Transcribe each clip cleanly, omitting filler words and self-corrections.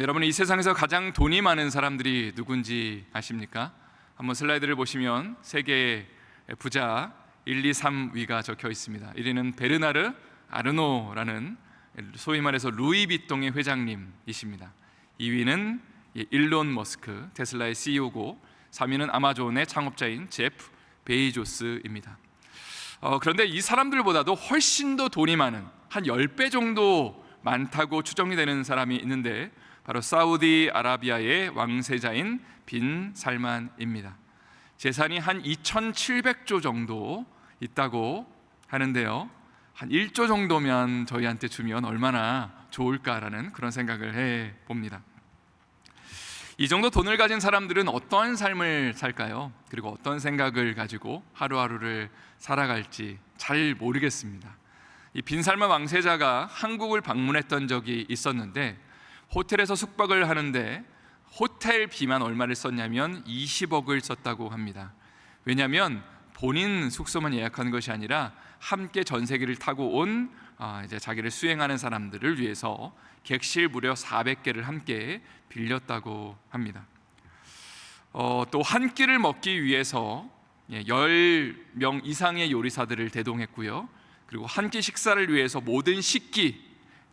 여러분, 이 세상에서 가장 돈이 많은 사람들이 누군지 아십니까? 한번 슬라이드를 보시면 세계의 부자 1, 2, 3위가 적혀 있습니다. 1위는 베르나르 아르노라는 소위 말해서 루이비통의 회장님이십니다. 2위는 일론 머스크, 테슬라의 CEO고 3위는 아마존의 창업자인 제프 베이조스입니다. 그런데 이 사람들보다도 훨씬 더 돈이 많은 한 10배 정도 많다고 추정이 되는 사람이 있는데 바로 사우디아라비아의 왕세자인 빈 살만입니다. 재산이 한 2,700조 정도 있다고 하는데요, 한 1조 정도면 저희한테 주면 얼마나 좋을까라는 그런 생각을 해봅니다. 이 정도 돈을 가진 사람들은 어떠한 삶을 살까요? 그리고 어떤 생각을 가지고 하루하루를 살아갈지 잘 모르겠습니다. 이 빈살만 왕세자가 한국을 방문했던 적이 있었는데 호텔에서 숙박을 하는데 호텔비만 얼마를 썼냐면 20억을 썼다고 합니다. 왜냐하면 본인 숙소만 예약한 것이 아니라 함께 전세기를 타고 온 이제 자기를 수행하는 사람들을 위해서 객실 무려 400개를 함께 빌렸다고 합니다. 또 한 끼를 먹기 위해서 10명 이상의 요리사들을 대동했고요. 그리고 한 끼 식사를 위해서 모든 식기,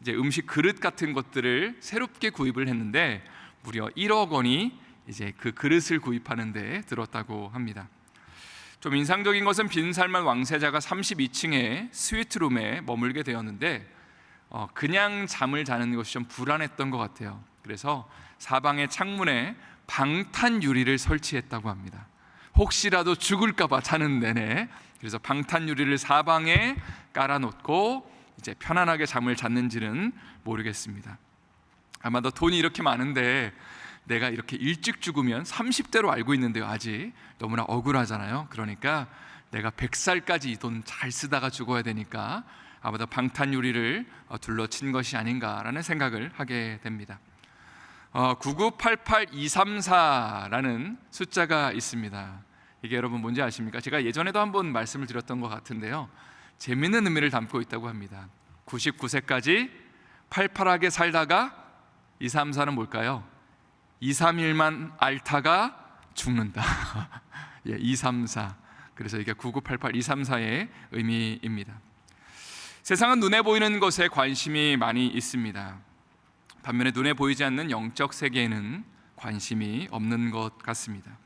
이제 음식 그릇 같은 것들을 새롭게 구입을 했는데 무려 1억 원이 이제 그 그릇을 구입하는 데 들었다고 합니다. 좀 인상적인 것은 빈살만 왕세자가 32층의 스위트룸에 머물게 되었는데 그냥 잠을 자는 것이 좀 불안했던 것 같아요. 그래서 사방의 창문에 방탄 유리를 설치했다고 합니다. 혹시라도 죽을까 봐 자는 내내. 그래서 방탄 유리를 사방에 깔아놓고 이제 편안하게 잠을 잤는지는 모르겠습니다. 아마도 돈이 이렇게 많은데 내가 이렇게 일찍 죽으면 30대로 알고 있는데요, 아직 너무나 억울하잖아요. 그러니까 내가 100살까지 이 돈 잘 쓰다가 죽어야 되니까 아마도 방탄 유리를 둘러친 것이 아닌가라는 생각을 하게 됩니다. 9988234라는 숫자가 있습니다. 이게 여러분 뭔지 아십니까? 제가 예전에도 한번 말씀을 드렸던 것 같은데요, 재밌는 의미를 담고 있다고 합니다. 99세까지 팔팔하게 살다가 234는 뭘까요? 231만 앓다가 죽는다. 234. 그래서 이게 9988234의 의미입니다. 세상은 눈에 보이는 것에 관심이 많이 있습니다. 반면에 눈에 보이지 않는 영적 세계에는 관심이 없는 것 같습니다.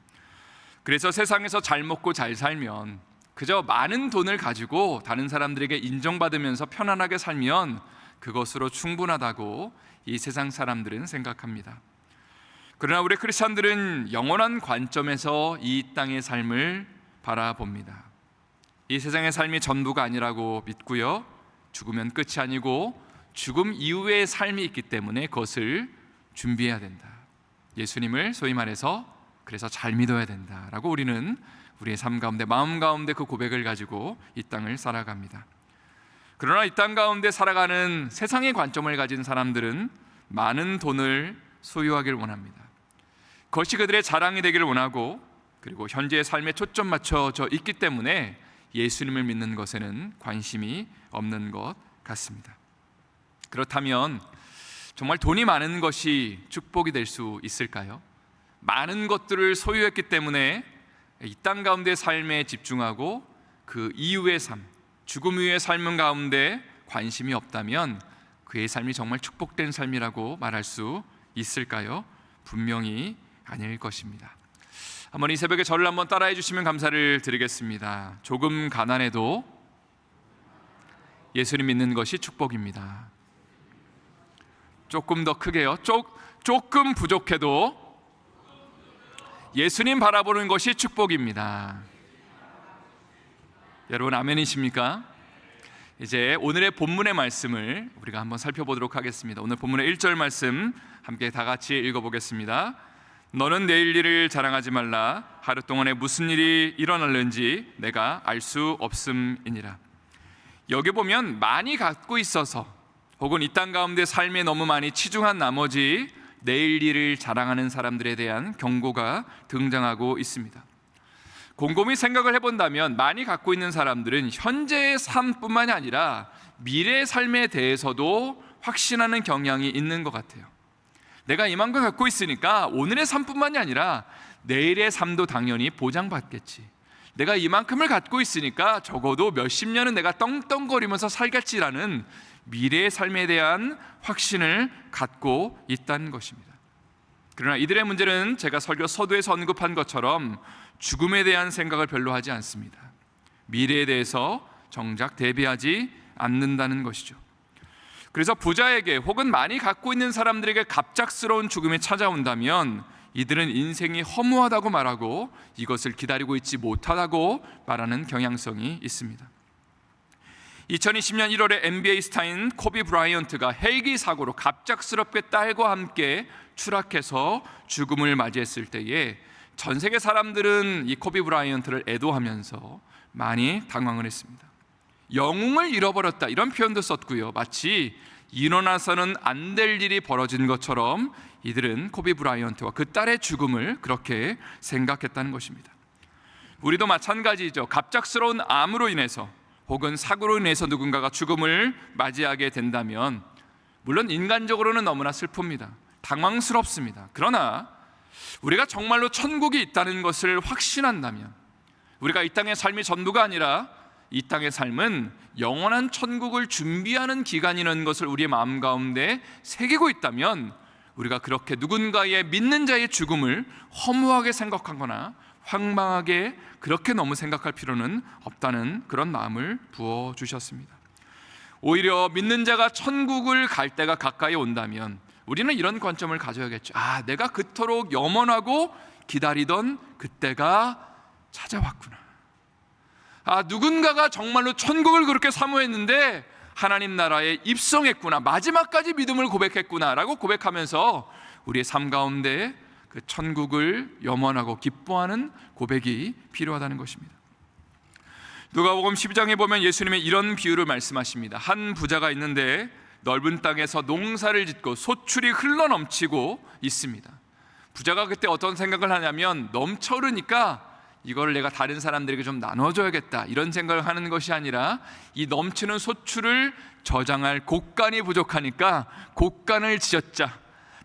그래서 세상에서 잘 먹고 잘 살면, 그저 많은 돈을 가지고 다른 사람들에게 인정받으면서 편안하게 살면 그것으로 충분하다고 이 세상 사람들은 생각합니다. 그러나 우리 크리스찬들은 영원한 관점에서 이 땅의 삶을 바라봅니다. 이 세상의 삶이 전부가 아니라고 믿고요, 죽으면 끝이 아니고 죽음 이후의 삶이 있기 때문에 그것을 준비해야 된다. 예수님을 소위 말해서 그래서 잘 믿어야 된다라고 우리는 우리의 삶 가운데, 마음 가운데 그 고백을 가지고 이 땅을 살아갑니다. 그러나 이 땅 가운데 살아가는 세상의 관점을 가진 사람들은 많은 돈을 소유하기를 원합니다. 그것이 그들의 자랑이 되기를 원하고, 그리고 현재의 삶에 초점 맞춰져 있기 때문에 예수님을 믿는 것에는 관심이 없는 것 같습니다. 그렇다면 정말 돈이 많은 것이 축복이 될 수 있을까요? 많은 것들을 소유했기 때문에 이 땅 가운데 삶에 집중하고 그 이후의 삶, 죽음 이후의 삶 가운데 관심이 없다면 그의 삶이 정말 축복된 삶이라고 말할 수 있을까요? 분명히 아닐 것입니다. 한번 이 새벽에 저를 한번 따라해 주시면 감사를 드리겠습니다. 조금 가난해도 예수님 믿는 것이 축복입니다. 조금 더 크게요. 조금 부족해도 예수님 바라보는 것이 축복입니다. 여러분 아멘이십니까? 이제 오늘의 본문의 말씀을 우리가 한번 살펴보도록 하겠습니다. 오늘 본문의 1절 말씀 함께 다 같이 읽어보겠습니다. 너는 내일 일을 자랑하지 말라. 하루 동안에 무슨 일이 일어날는지 내가 알 수 없음이니라. 여기 보면 많이 갖고 있어서 혹은 이 땅 가운데 삶에 너무 많이 치중한 나머지 내일 일을 자랑하는 사람들에 대한 경고가 등장하고 있습니다. 곰곰이 생각을 해본다면 많이 갖고 있는 사람들은 현재의 삶뿐만이 아니라 미래의 삶에 대해서도 확신하는 경향이 있는 것 같아요. 내가 이만큼 갖고 있으니까 오늘의 삶뿐만이 아니라 내일의 삶도 당연히 보장받겠지. 내가 이만큼을 갖고 있으니까 적어도 몇십 년은 내가 떵떵거리면서 살겠지라는 미래의 삶에 대한 확신을 갖고 있다는 것입니다. 그러나 이들의 문제는 제가 설교 서두에서 언급한 것처럼 죽음에 대한 생각을 별로 하지 않습니다. 미래에 대해서 정작 대비하지 않는다는 것이죠. 그래서 부자에게 혹은 많이 갖고 있는 사람들에게 갑작스러운 죽음이 찾아온다면 이들은 인생이 허무하다고 말하고 이것을 기다리고 있지 못하다고 말하는 경향성이 있습니다. 2020년 1월에 NBA 스타인 코비 브라이언트가 헬기 사고로 갑작스럽게 딸과 함께 추락해서 죽음을 맞이했을 때에 전 세계 사람들은 이 코비 브라이언트를 애도하면서 많이 당황을 했습니다. 영웅을 잃어버렸다, 이런 표현도 썼고요. 마치 일어나서는 안 될 일이 벌어진 것처럼 이들은 코비 브라이언트와 그 딸의 죽음을 그렇게 생각했다는 것입니다. 우리도 마찬가지죠. 갑작스러운 암으로 인해서 혹은 사고로 인해서 누군가가 죽음을 맞이하게 된다면 물론 인간적으로는 너무나 슬픕니다. 당황스럽습니다. 그러나 우리가 정말로 천국이 있다는 것을 확신한다면, 우리가 이 땅의 삶이 전부가 아니라 이 땅의 삶은 영원한 천국을 준비하는 기간이라는 것을 우리의 마음 가운데 새기고 있다면, 우리가 그렇게 누군가의 믿는 자의 죽음을 허무하게 생각하거나 황망하게 그렇게 너무 생각할 필요는 없다는 그런 마음을 부어주셨습니다. 오히려 믿는 자가 천국을 갈 때가 가까이 온다면 우리는 이런 관점을 가져야겠죠. 내가 그토록 염원하고 기다리던 그때가 찾아왔구나. 누군가가 정말로 천국을 그렇게 사모했는데 하나님 나라에 입성했구나, 마지막까지 믿음을 고백했구나 라고 고백하면서 우리의 삶 가운데 그 천국을 염원하고 기뻐하는 고백이 필요하다는 것입니다. 누가복음 12장에 보면 예수님의 이런 비유를 말씀하십니다. 한 부자가 있는데 넓은 땅에서 농사를 짓고 소출이 흘러넘치고 있습니다. 부자가 그때 어떤 생각을 하냐면, 넘쳐 흐르니까 이걸 내가 다른 사람들에게 좀 나눠줘야겠다, 이런 생각을 하는 것이 아니라 이 넘치는 소출을 저장할 곳간이 부족하니까 곳간을 지었자,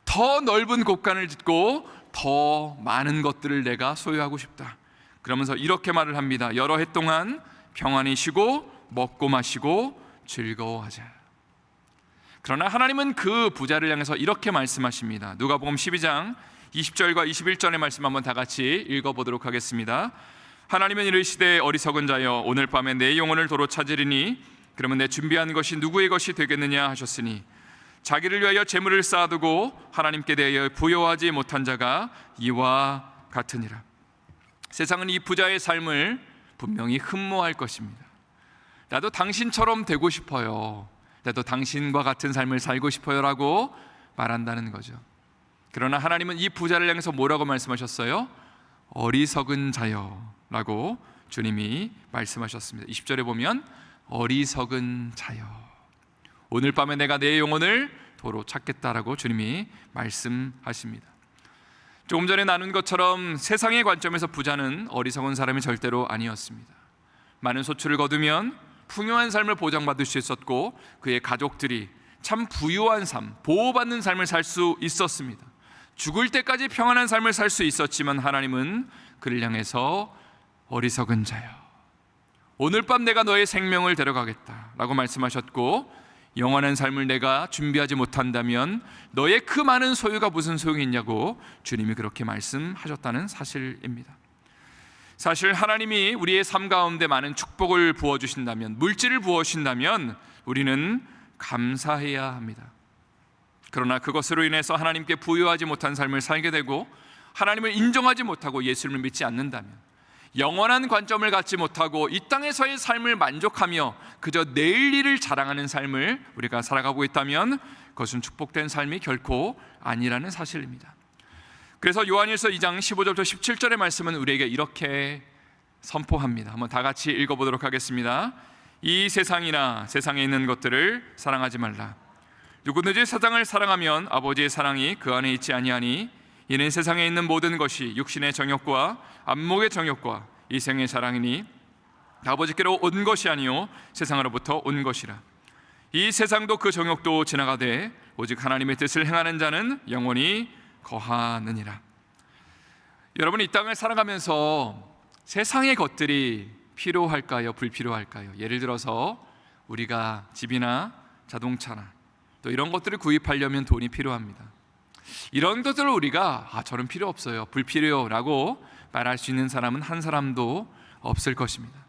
더 넓은 곳간을 짓고 더 많은 것들을 내가 소유하고 싶다. 그러면서 이렇게 말을 합니다. 여러 해 동안 평안히 쉬고 먹고 마시고 즐거워하자. 그러나 하나님은 그 부자를 향해서 이렇게 말씀하십니다. 누가복음 12장 20절과 21절의 말씀 한번 다 같이 읽어보도록 하겠습니다. 하나님은 이르시되 어리석은 자여, 오늘 밤에 내 영혼을 도로 찾으리니 그러면 내 준비한 것이 누구의 것이 되겠느냐 하셨으니, 자기를 위하여 재물을 쌓아두고 하나님께 대하여 부여하지 못한 자가 이와 같으니라. 세상은 이 부자의 삶을 분명히 흠모할 것입니다. 나도 당신처럼 되고 싶어요, 나도 당신과 같은 삶을 살고 싶어요 라고 말한다는 거죠. 그러나 하나님은 이 부자를 향해서 뭐라고 말씀하셨어요? 어리석은 자여 라고 주님이 말씀하셨습니다. 20절에 보면 어리석은 자여, 오늘 밤에 내가 내 영혼을 도로 찾겠다라고 주님이 말씀하십니다. 조금 전에 나눈 것처럼 세상의 관점에서 부자는 어리석은 사람이 절대로 아니었습니다. 많은 소출을 거두면 풍요한 삶을 보장받을 수 있었고 그의 가족들이 참 부유한 삶, 보호받는 삶을 살 수 있었습니다. 죽을 때까지 평안한 삶을 살 수 있었지만 하나님은 그를 향해서 어리석은 자여, 오늘 밤 내가 너의 생명을 데려가겠다 라고 말씀하셨고, 영원한 삶을 내가 준비하지 못한다면 너의 그 많은 소유가 무슨 소용이 있냐고 주님이 그렇게 말씀하셨다는 사실입니다. 사실 하나님이 우리의 삶 가운데 많은 축복을 부어주신다면, 물질을 부어주신다면 우리는 감사해야 합니다. 그러나 그것으로 인해서 하나님께 부여하지 못한 삶을 살게 되고 하나님을 인정하지 못하고 예수님을 믿지 않는다면, 영원한 관점을 갖지 못하고 이 땅에서의 삶을 만족하며 그저 내일 일을 자랑하는 삶을 우리가 살아가고 있다면 그것은 축복된 삶이 결코 아니라는 사실입니다. 그래서 요한일서 2장 15절부터 17절의 말씀은 우리에게 이렇게 선포합니다. 한번 다 같이 읽어보도록 하겠습니다. 이 세상이나 세상에 있는 것들을 사랑하지 말라. 누구든지 세상을 사랑하면 아버지의 사랑이 그 안에 있지 아니하니, 이는 세상에 있는 모든 것이 육신의 정욕과 안목의 정욕과 이생의 사랑이니 아버지께로 온 것이 아니요 세상으로부터 온 것이라. 이 세상도 그 정욕도 지나가되 오직 하나님의 뜻을 행하는 자는 영원히 거하느니라. 여러분, 이 땅을 살아가면서 세상의 것들이 필요할까요? 불필요할까요? 예를 들어서 우리가 집이나 자동차나 또 이런 것들을 구입하려면 돈이 필요합니다. 이런 것들을 우리가 저는 필요 없어요, 불필요라고 말할 수 있는 사람은 한 사람도 없을 것입니다.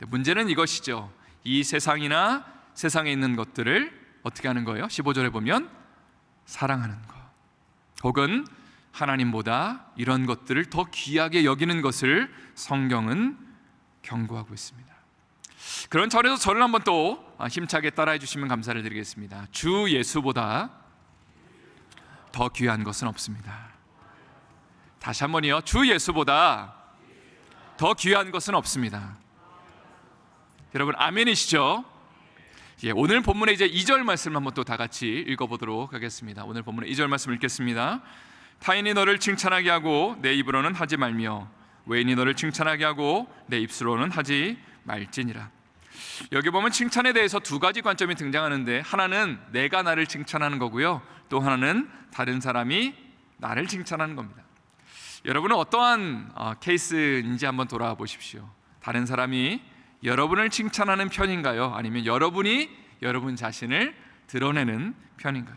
문제는 이것이죠. 이 세상이나 세상에 있는 것들을 어떻게 하는 거예요? 15절에 보면 사랑하는 것, 혹은 하나님보다 이런 것들을 더 귀하게 여기는 것을 성경은 경고하고 있습니다. 그런 차원에서 저를 한번 또 힘차게 따라해 주시면 감사를 드리겠습니다. 주 예수보다 더 귀한 것은 없습니다. 다시 한번요. 주 예수보다 더 귀한 것은 없습니다. 여러분, 아멘이시죠? 오늘 본문의 이제 2절 말씀을 한번 또 다 같이 읽어보도록 하겠습니다. 오늘 본문의 2절 말씀을 읽겠습니다. 타인이 너를 칭찬하게 하고 내 입으로는 하지 말며 외인이 너를 칭찬하게 하고 내 입술로는 하지 말지니라. 여기 보면 칭찬에 대해서 두 가지 관점이 등장하는데, 하나는 내가 나를 칭찬하는 거고요, 또 하나는 다른 사람이 나를 칭찬하는 겁니다. 여러분은 어떠한 케이스인지 한번 돌아와 보십시오. 다른 사람이 여러분을 칭찬하는 편인가요? 아니면 여러분이 여러분 자신을 드러내는 편인가요?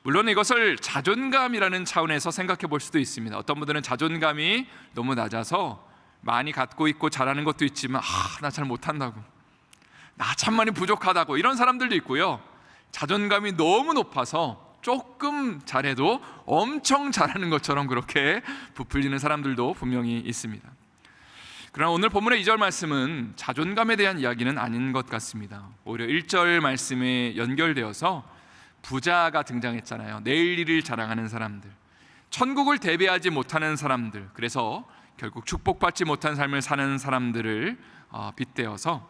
물론 이것을 자존감이라는 차원에서 생각해 볼 수도 있습니다. 어떤 분들은 자존감이 너무 낮아서 많이 갖고 있고 잘하는 것도 있지만 나 잘 못한다고, 나 참 많이 부족하다고, 이런 사람들도 있고요, 자존감이 너무 높아서 조금 잘해도 엄청 잘하는 것처럼 그렇게 부풀리는 사람들도 분명히 있습니다. 그러나 오늘 본문의 2절 말씀은 자존감에 대한 이야기는 아닌 것 같습니다. 오히려 1절 말씀에 연결되어서 부자가 등장했잖아요. 내일 일을 자랑하는 사람들, 천국을 대비하지 못하는 사람들, 그래서 결국 축복받지 못한 삶을 사는 사람들을 빗대어서,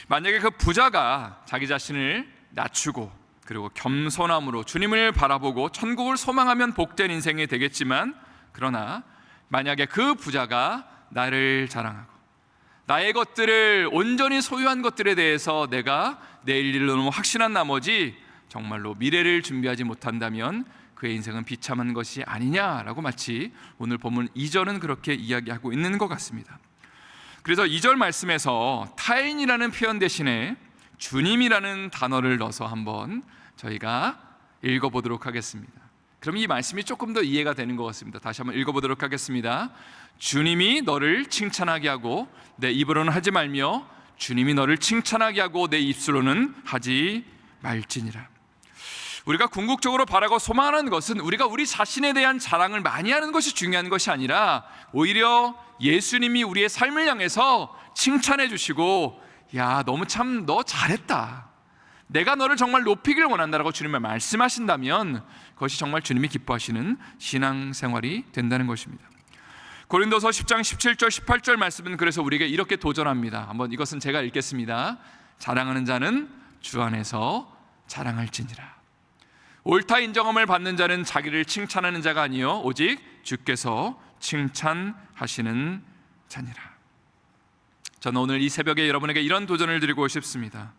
만약에 그 부자가 자기 자신을 낮추고 그리고 겸손함으로 주님을 바라보고 천국을 소망하면 복된 인생이 되겠지만, 그러나 만약에 그 부자가 나를 자랑하고 나의 것들을, 온전히 소유한 것들에 대해서 내가 내일 일을 너무 확신한 나머지 정말로 미래를 준비하지 못한다면 그의 인생은 비참한 것이 아니냐라고 마치 오늘 본문 2절은 그렇게 이야기하고 있는 것 같습니다. 그래서 2절 말씀에서 타인이라는 표현 대신에 주님이라는 단어를 넣어서 한번 저희가 읽어보도록 하겠습니다. 그럼 이 말씀이 조금 더 이해가 되는 것 같습니다. 다시 한번 읽어보도록 하겠습니다. 주님이 너를 칭찬하게 하고 내 입으로는 하지 말며 주님이 너를 칭찬하게 하고 내 입술로는 하지 말지니라. 우리가 궁극적으로 바라고 소망하는 것은 우리가 우리 자신에 대한 자랑을 많이 하는 것이 중요한 것이 아니라, 오히려 예수님이 우리의 삶을 향해서 칭찬해 주시고, 야, 너무 참 너 잘했다, 내가 너를 정말 높이길 원한다라고 주님을 말씀하신다면 그것이 정말 주님이 기뻐하시는 신앙생활이 된다는 것입니다. 고린도서 10장 17절 18절 말씀은 그래서 우리에게 이렇게 도전합니다. 한번 이것은 제가 읽겠습니다. 자랑하는 자는 주 안에서 자랑할지니라. 옳다 인정함을 받는 자는 자기를 칭찬하는 자가 아니요 오직 주께서 칭찬하시는 자니라. 저는 오늘 이 새벽에 여러분에게 이런 도전을 드리고 싶습니다.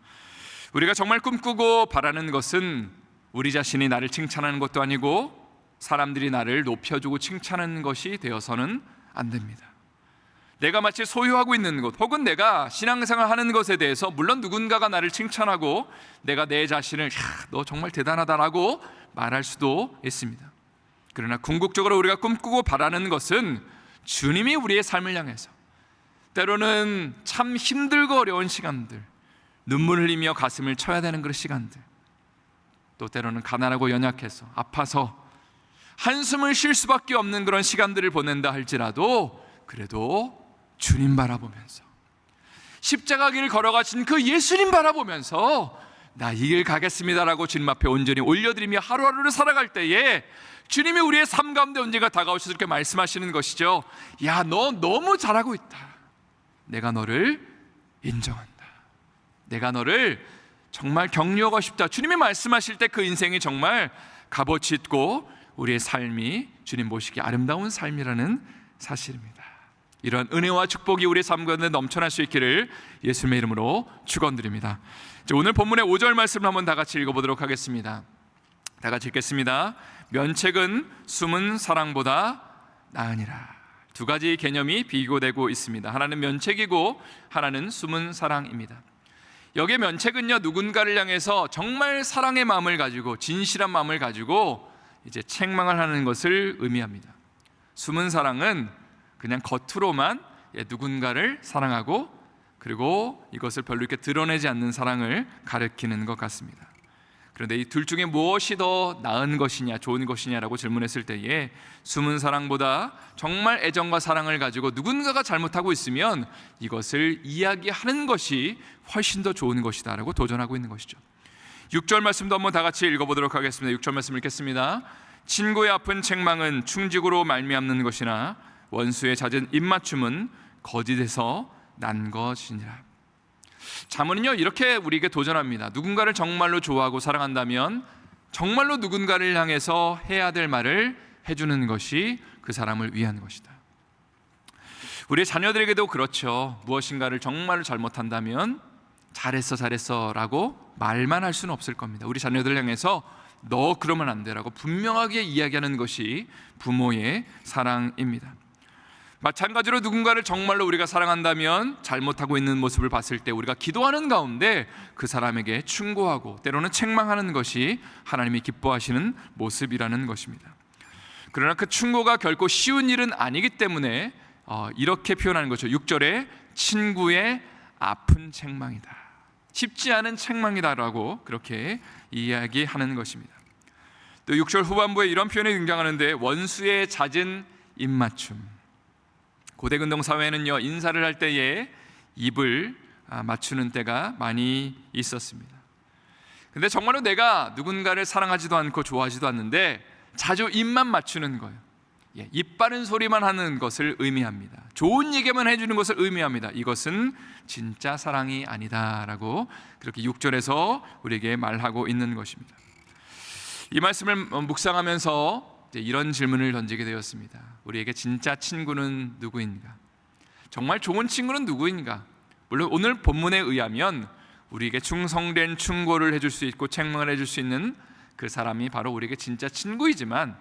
우리가 정말 꿈꾸고 바라는 것은 우리 자신이 나를 칭찬하는 것도 아니고 사람들이 나를 높여주고 칭찬하는 것이 되어서는 안 됩니다. 내가 마치 소유하고 있는 것, 혹은 내가 신앙생활 하는 것에 대해서 물론 누군가가 나를 칭찬하고 내가 내 자신을 너 정말 대단하다라고 말할 수도 있습니다. 그러나 궁극적으로 우리가 꿈꾸고 바라는 것은 주님이 우리의 삶을 향해서, 때로는 참 힘들고 어려운 시간들, 눈물 흘리며 가슴을 쳐야 되는 그런 시간들, 또 때로는 가난하고 연약해서 아파서 한숨을 쉴 수밖에 없는 그런 시간들을 보낸다 할지라도, 그래도 주님 바라보면서, 십자가 길 걸어가신 그 예수님 바라보면서 나 이 길 가겠습니다라고 주님 앞에 온전히 올려드리며 하루하루를 살아갈 때에 주님이 우리의 삶 가운데 언제가 다가오셔서 이렇게 말씀하시는 것이죠. 야, 너 너무 잘하고 있다, 내가 너를 인정한다, 내가 너를 정말 격려하고 싶다. 주님이 말씀하실 때 그 인생이 정말 값어치 있고 우리의 삶이 주님 보시기에 아름다운 삶이라는 사실입니다. 이러한 은혜와 축복이 우리의 삶 가운데 넘쳐날 수 있기를 예수님의 이름으로 축원드립니다. 오늘 본문의 5절 말씀을 한번 다 같이 읽어보도록 하겠습니다. 다 같이 읽겠습니다. 면책은 숨은 사랑보다 나으니라. 두 가지 개념이 비교되고 있습니다. 하나는 면책이고 하나는 숨은 사랑입니다. 여기에 면책은요, 누군가를 향해서 정말 사랑의 마음을 가지고 진실한 마음을 가지고 이제 책망을 하는 것을 의미합니다. 숨은 사랑은 그냥 겉으로만 누군가를 사랑하고 그리고 이것을 별로 이렇게 드러내지 않는 사랑을 가리키는 것 같습니다. 그런데 이 둘 중에 무엇이 더 나은 것이냐, 좋은 것이냐라고 질문했을 때에 숨은 사랑보다 정말 애정과 사랑을 가지고 누군가가 잘못하고 있으면 이것을 이야기하는 것이 훨씬 더 좋은 것이다 라고 도전하고 있는 것이죠. 6절 말씀도 한번 다 같이 읽어보도록 하겠습니다. 6절 말씀 읽겠습니다. 친구의 아픈 책망은 충직으로 말미암는 것이나 원수의 잦은 입맞춤은 거짓에서 난 것이니라. 자문은요, 이렇게 우리에게 도전합니다. 누군가를 정말로 좋아하고 사랑한다면 정말로 누군가를 향해서 해야 될 말을 해주는 것이 그 사람을 위한 것이다. 우리의 자녀들에게도 그렇죠. 무엇인가를 정말로 잘못한다면 잘했어 라고 말만 할 수는 없을 겁니다. 우리 자녀들 향해서 너 그러면 안 돼 라고 분명하게 이야기하는 것이 부모의 사랑입니다. 마찬가지로 누군가를 정말로 우리가 사랑한다면 잘못하고 있는 모습을 봤을 때 우리가 기도하는 가운데 그 사람에게 충고하고 때로는 책망하는 것이 하나님이 기뻐하시는 모습이라는 것입니다. 그러나 그 충고가 결코 쉬운 일은 아니기 때문에 이렇게 표현하는 거죠. 6절에 친구의 아픈 책망이다, 쉽지 않은 책망이다라고 그렇게 이야기하는 것입니다. 또 6절 후반부에 이런 표현이 등장하는데 원수의 잦은 입맞춤. 고대 근동 사회에는요, 인사를 할 때에 입을 맞추는 때가 많이 있었습니다. 근데 정말로 내가 누군가를 사랑하지도 않고 좋아하지도 않는데 자주 입만 맞추는 거예요. 입 바른 소리만 하는 것을 의미합니다. 좋은 얘기만 해주는 것을 의미합니다. 이것은 진짜 사랑이 아니다라고 그렇게 6절에서 우리에게 말하고 있는 것입니다. 이 말씀을 묵상하면서 이런 질문을 던지게 되었습니다. 우리에게 진짜 친구는 누구인가? 정말 좋은 친구는 누구인가? 물론 오늘 본문에 의하면 우리에게 충성된 충고를 해줄 수 있고 책망을 해줄 수 있는 그 사람이 바로 우리에게 진짜 친구이지만,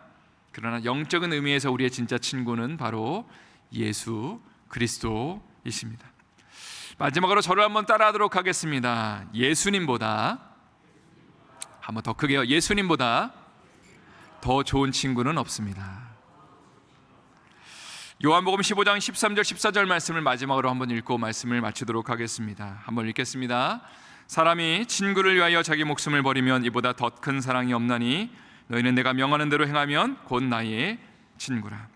그러나 영적인 의미에서 우리의 진짜 친구는 바로 예수 그리스도이십니다. 마지막으로 저를 한번 따라하도록 하겠습니다. 예수님보다, 한번 더 크게요, 예수님보다 더 좋은 친구는 없습니다. 요한복음 15장 13절 14절 말씀을 마지막으로 한번 읽고 말씀을 마치도록 하겠습니다. 한번 읽겠습니다. 사람이 친구를 위하여 자기 목숨을 버리면 이보다 더 큰 사랑이 없나니 너희는 내가 명하는 대로 행하면 곧 나의 친구라.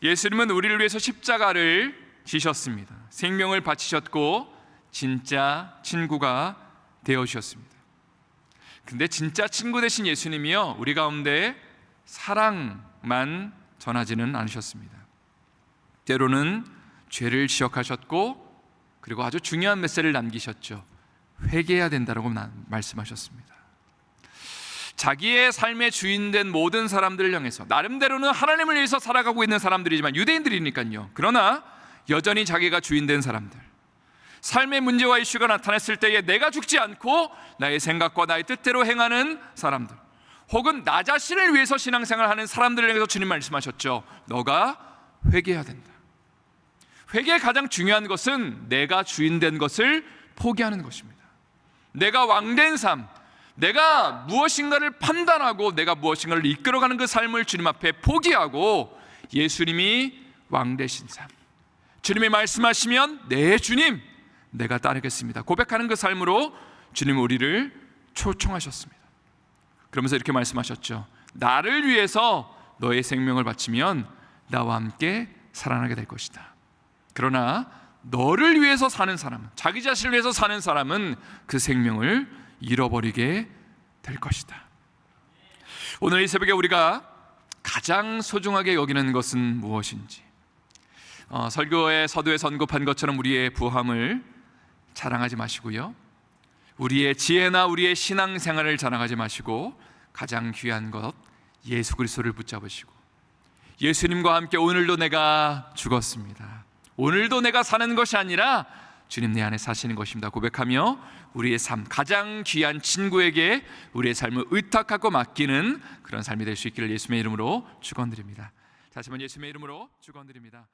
예수님은 우리를 위해서 십자가를 지셨습니다. 생명을 바치셨고 진짜 친구가 되어주셨습니다. 근데 진짜 친구 되신 예수님이요, 우리 가운데 사랑만 전하지는 않으셨습니다. 때로는 죄를 지적하셨고 그리고 아주 중요한 메시지를 남기셨죠. 회개해야 된다고 말씀하셨습니다. 자기의 삶의 주인된 모든 사람들을 향해서, 나름대로는 하나님을 위해서 살아가고 있는 사람들이지만 유대인들이니까요. 그러나 여전히 자기가 주인된 사람들, 삶의 문제와 이슈가 나타났을 때에 내가 죽지 않고 나의 생각과 나의 뜻대로 행하는 사람들, 혹은 나 자신을 위해서 신앙생활을 하는 사람들을 향해서 주님 말씀하셨죠. 너가 회개해야 된다. 회개의 가장 중요한 것은 내가 주인된 것을 포기하는 것입니다. 내가 왕된 삶, 내가 무엇인가를 판단하고 내가 무엇인가를 이끌어가는 그 삶을 주님 앞에 포기하고 예수님이 왕되신 삶, 주님이 말씀하시면 네 주님 내가 따르겠습니다 고백하는 그 삶으로 주님 우리를 초청하셨습니다. 그러면서 이렇게 말씀하셨죠. 나를 위해서 너의 생명을 바치면 나와 함께 살아나게 될 것이다. 그러나 너를 위해서 사는 사람은, 자기 자신을 위해서 사는 사람은 그 생명을 잃어버리게 될 것이다. 오늘 이 새벽에 우리가 가장 소중하게 여기는 것은 무엇인지, 설교의 서두에서 언급한 것처럼 우리의 부함을 자랑하지 마시고요, 우리의 지혜나 우리의 신앙생활을 자랑하지 마시고 가장 귀한 것 예수 그리스도를 붙잡으시고, 예수님과 함께 오늘도 내가 죽었습니다, 오늘도 내가 사는 것이 아니라 주님 내 안에 사시는 것입니다 고백하며 우리의 삶, 가장 귀한 친구에게 우리의 삶을 의탁하고 맡기는 그런 삶이 될 수 있기를 예수님의 이름으로 축원드립니다. 다시 한번 예수님의 이름으로 축원드립니다.